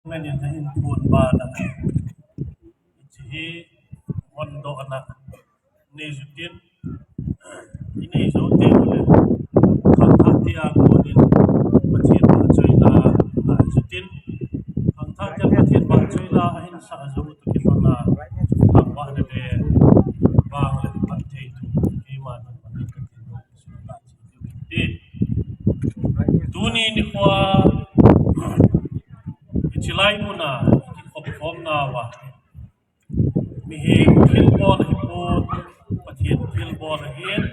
Ngayon na input ba na iti mondo na nezutin inezutin ulit kantati ako din patien ba choy na zutin kantati patien ba choy na ahin sa azu to kifana hamba na de bang le patay to iman man katin duni ni kwa Chilai mo na ikikopom na wa mihi kilbon hipon patien kilbon hin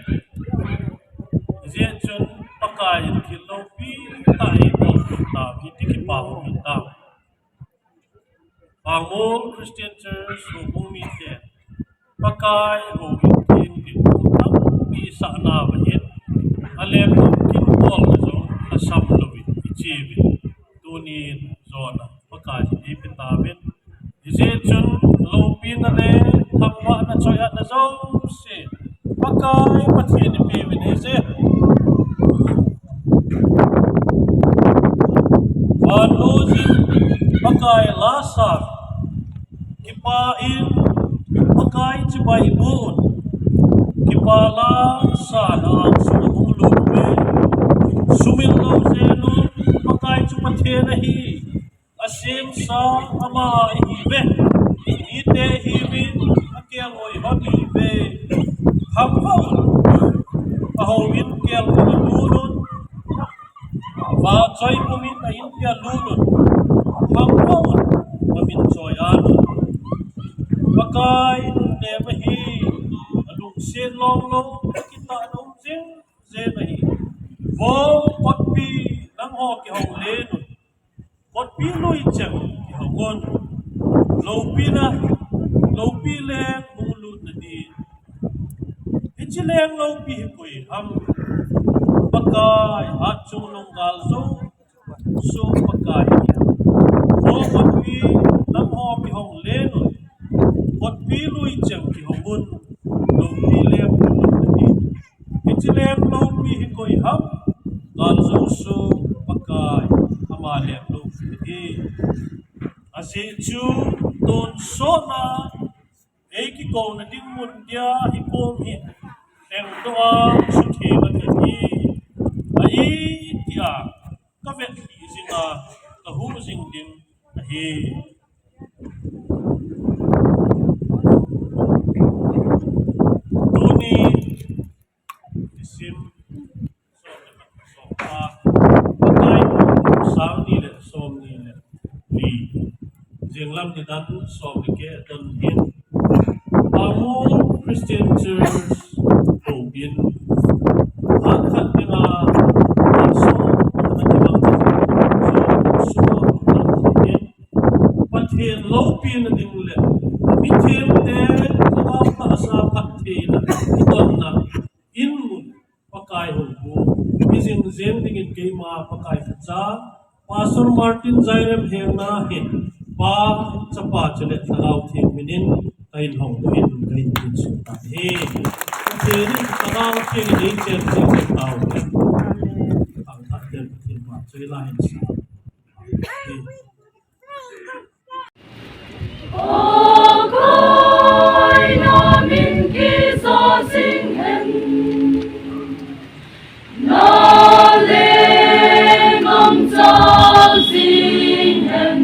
zechun pakai kilopi tai mo ta biti pa ho ta Pangmol Christian Church ho bumi te pakai ho tin din ta bi sa na wa hin alem kilbon zo asam lobi ichibi tunin zona pakai di pitaben Izechun lopin na le thapwa na choya na zo se pakai pathin pe bin ize Valozin pakai lasa kipain pakai cibai bun kipala sana sumulun be sumil lo zenu pakai cupathe nahi asim sa ama hibe ite hibin akyang oi hoti be hamhau ahowin kyang lulun va choi kumin na india lulun hamhau amin choi anun pakai ne mahi alung sen long long kita nong jing ze nahi vo potpi nang ho ki hong lenun Một pi lôi chẳng thì họ ngon lâu pi lên mùng lụt là đi ít chỉ lên lâu pi quỷ ham bắc cài hát chung nông gal zo bắc cài vô một pi năm ho pi hồng lên rồi một pi lôi chẳng thì họ ngon lâu pi lên mùng lụt là đi ít chỉ lên lâu pi quỷ ham gal zo bắc cài amalia lo fi ase chu ton so na ki ko na ding mun dia hi kom hi teng to a su the na ni ai tia ka vet hi zinga ka hu zing din hi tuni sim so sang ni le som ni le li jeng lam ni dan som ni ke don hin Pangmol Christian Church ho bin han khat ni na so na ti bang so hin pathen lo pin na ding le mi them te ka pa asa khat the na idon na in mun pakai ho bu Izin zen dingin kay ma pakai sa Pastor Martin Zairem hengna hin pa chapa chale thalaw thing minin kain hong in kain tin su ta he teri thalaw thing ni chen thing taw ang that den tin ma chui la hin sa O koi na min ki so sing hen na le ngom châu xin hân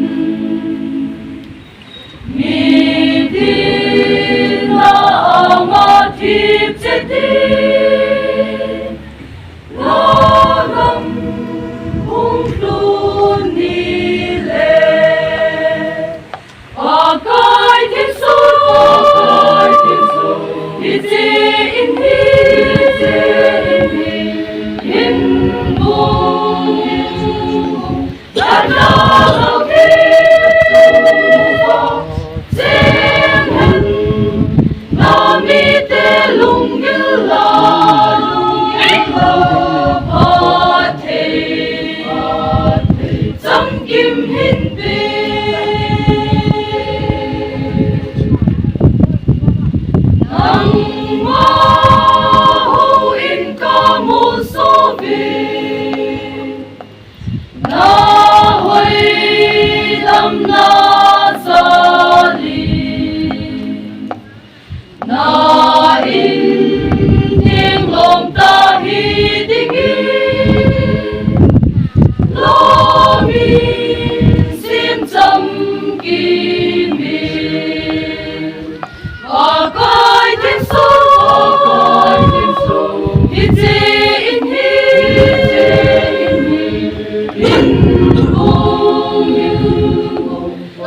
mi tin lo ngõ thiệp chết đi lo lầm ung tu ni lệ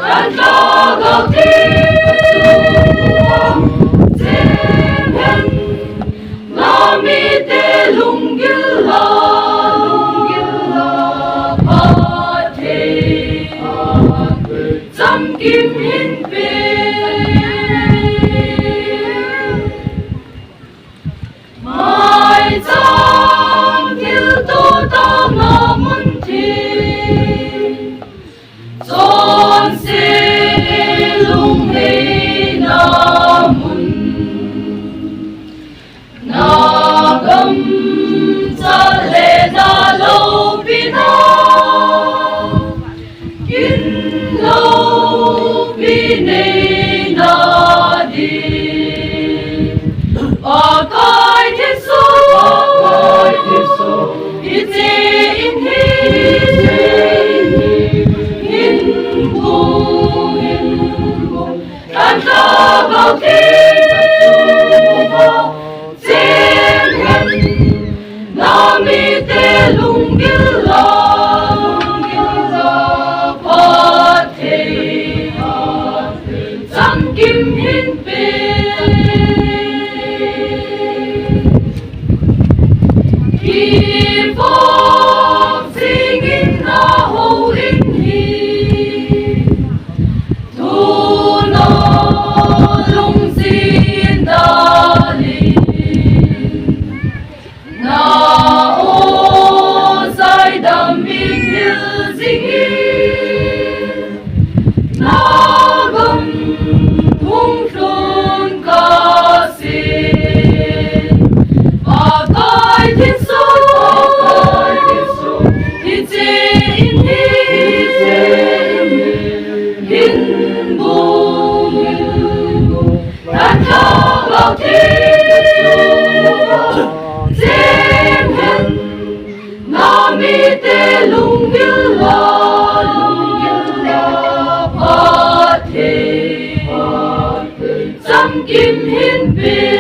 Tan cho gạo thiên Dên hen Nga mi te lung gila Phật thầy Dâm kim hin bê Mai chang thiếu tu ta ngã mun thi Son se lung hei na mun Na gam cha le na lo pi na Kin lo pi nei na di Ba kai Thenso Ite in hin bung Tan cho gạo thiên Dên hen Na mi te lung gila Phật thầy Dâm kim hin bê Khi Phật sinh in na Houin hi Thu nó lung xin na li Na ô sai đam minh hiu dinh Na gam thung thun ca xin Ba kai Thenso Ite in hin bung Tan cho gạo thiên Dên hen Na mi te lung gila Phật thầy Dâm kim hin bê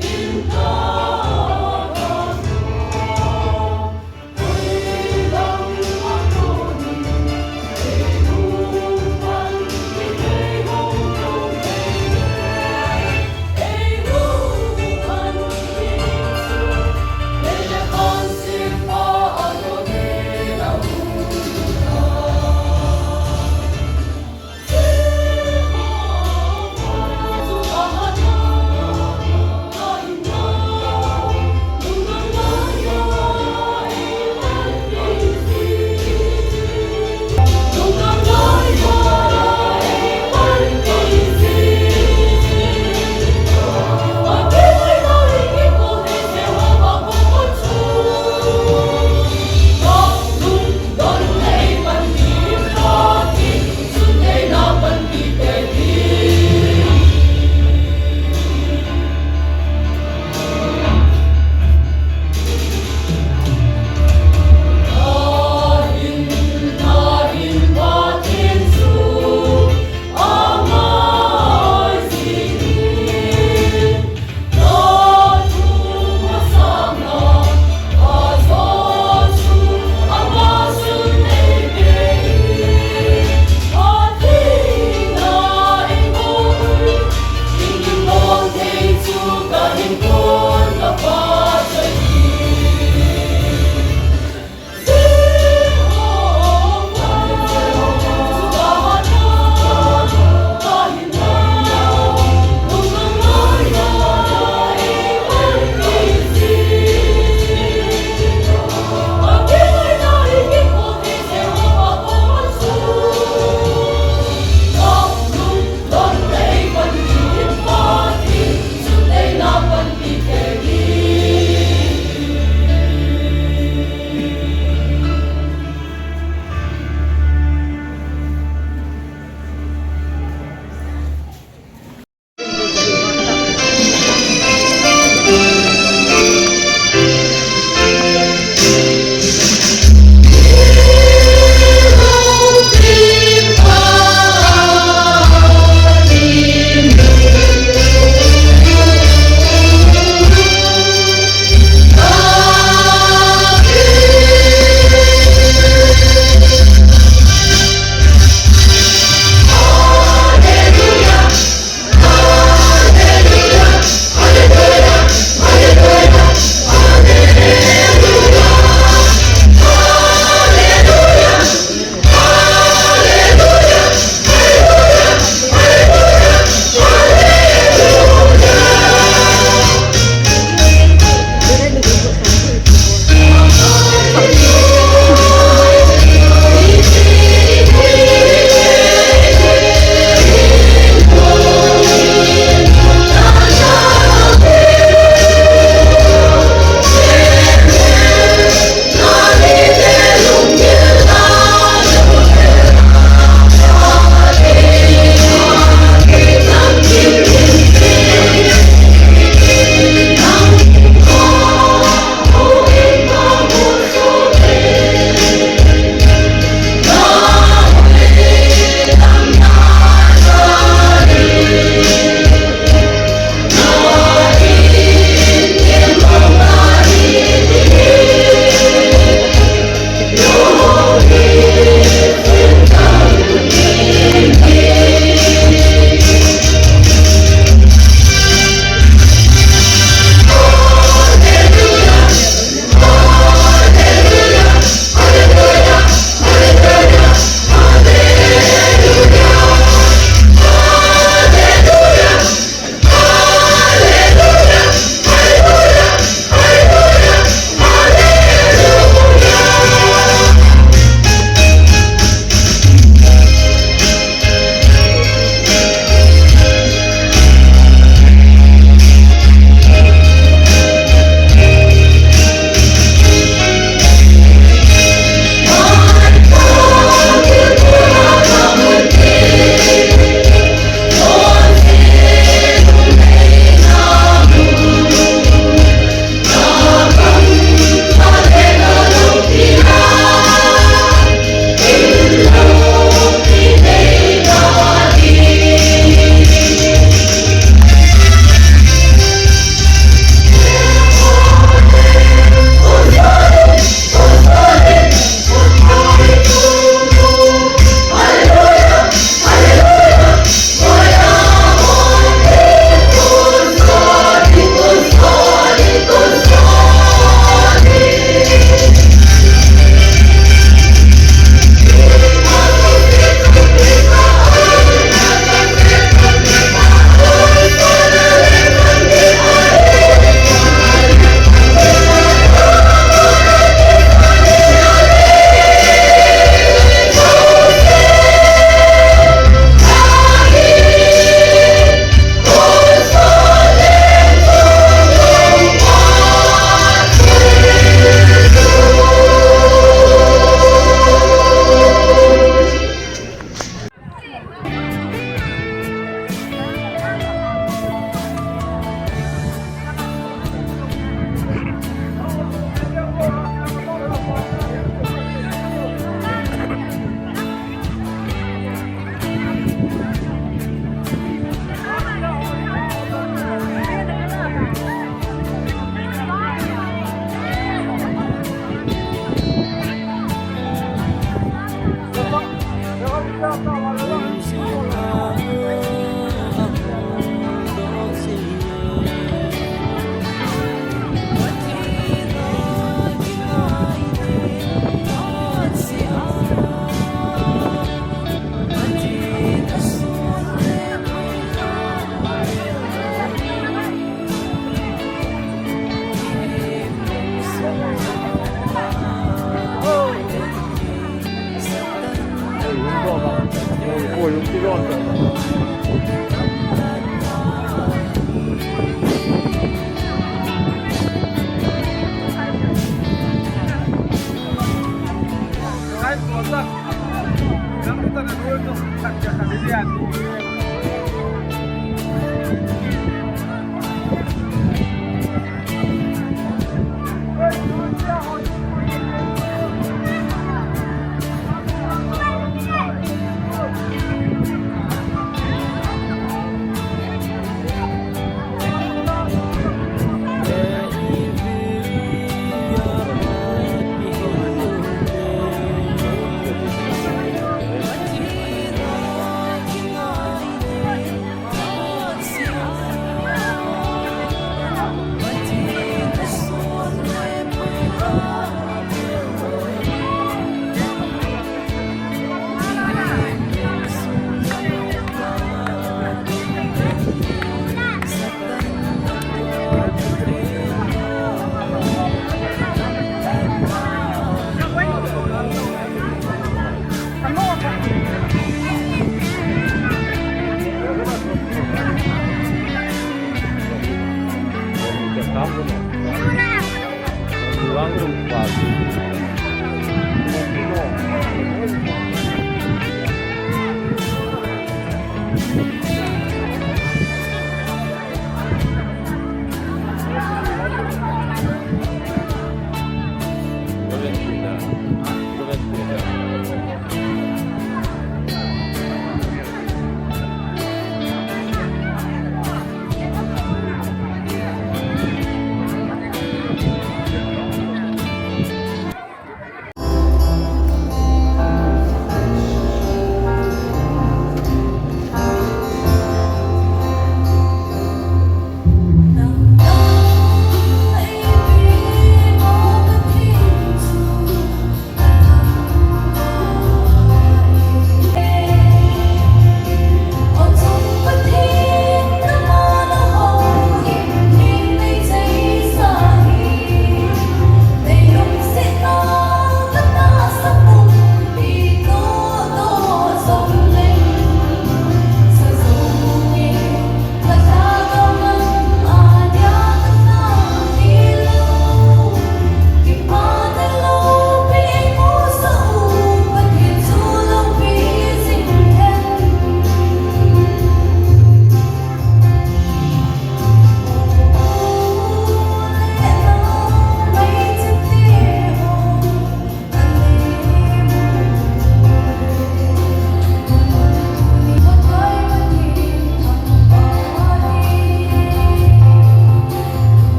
In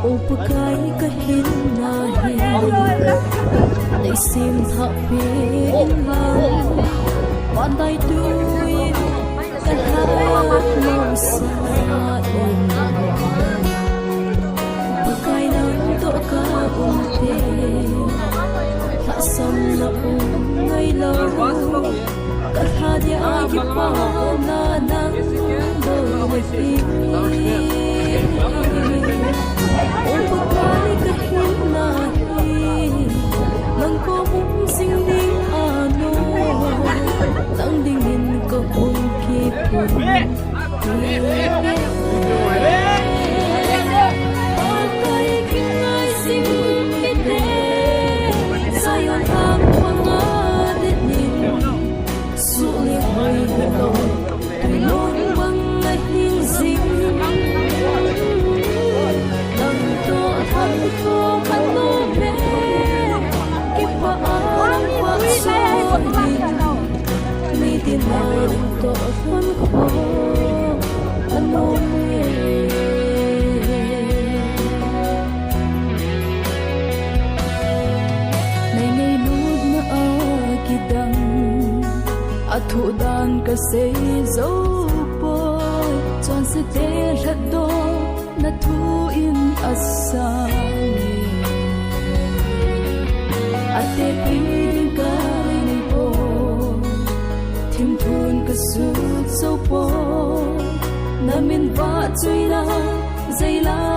Upagay kahinahin They seem happy in life Panday tuwin Kahat mo sa inyo Pagkay lang to ka unti Kasam na thu đàn cả say dấu po chọn sẽ để rất đô na thu in asani ate pin ka ni po thim thun ka su dấu po na min va chui na dây la